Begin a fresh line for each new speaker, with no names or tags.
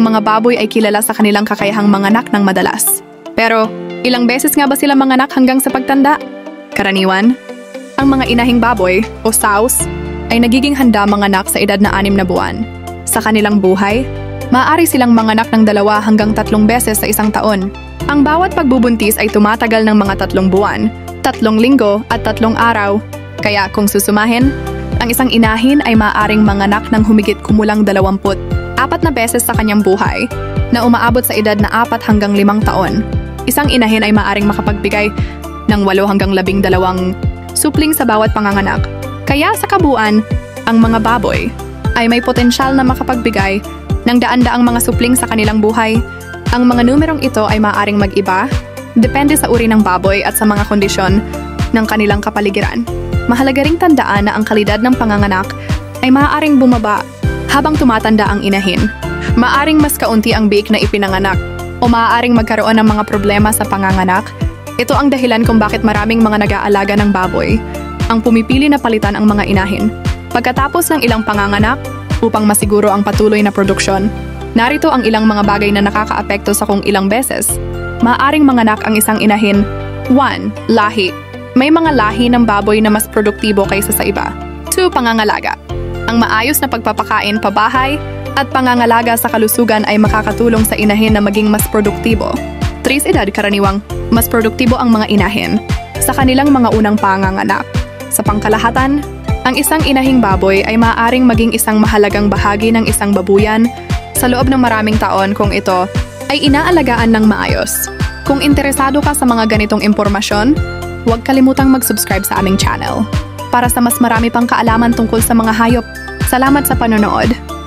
ang mga baboy ay kilala sa kanilang kakayahang manganak ng madalas. Pero, ilang beses nga ba sila manganak hanggang sa pagtanda? Karaniwan, ang mga inahing baboy o sows ay nagiging handa manganak sa edad na 6 na buwan. Sa kanilang buhay, maaari silang manganak ng 2 hanggang 3 beses sa isang taon. Ang bawat pagbubuntis ay tumatagal ng mga 3 buwan, 3 linggo at 3 araw. Kaya kung susumahin, ang isang inahin ay maaaring manganak ng humigit kumulang 24 na beses sa kanyang buhay na umaabot sa edad na 4 hanggang 5 taon. Isang inahin ay maaaring makapagbigay ng 8 hanggang 12 supling sa bawat panganganak. Kaya sa kabuuan, ang mga baboy ay may potensyal na makapagbigay ng daan-daang mga supling sa kanilang buhay. Ang mga numerong ito ay maaaring mag-iba, depende sa uri ng baboy at sa mga kondisyon ng kanilang kapaligiran. Mahalaga ring tandaan na ang kalidad ng panganganak ay maaaring bumaba habang tumatanda ang inahin. Maaaring mas kaunti ang biik na ipinanganak o maaaring magkaroon ng mga problema sa panganganak. Ito ang dahilan kung bakit maraming mga nag-aalaga ng baboy ang pumipili na palitan ang mga inahin pagkatapos ng ilang panganganak upang masiguro ang patuloy na produksyon. Narito ang ilang mga bagay na nakakaapekto sa kung ilang beses maaaring manganak ang isang inahin. 1. Lahi. May mga lahi ng baboy na mas produktibo kaysa sa iba. 2. Pangangalaga. Ang maayos na pagpapakain pabahay at pangangalaga sa kalusugan ay makakatulong sa inahin na maging mas produktibo. 3. Edad. Karaniwang mas produktibo ang mga inahin sa kanilang mga unang panganganak. Sa pangkalahatan, ang isang inahing baboy ay maaaring maging isang mahalagang bahagi ng isang babuyan sa loob ng maraming taon kung ito ay inaalagaan ng maayos. Kung interesado ka sa mga ganitong impormasyon, huwag kalimutang mag-subscribe sa aming channel para sa mas marami pang kaalaman tungkol sa mga hayop. Salamat sa panonood!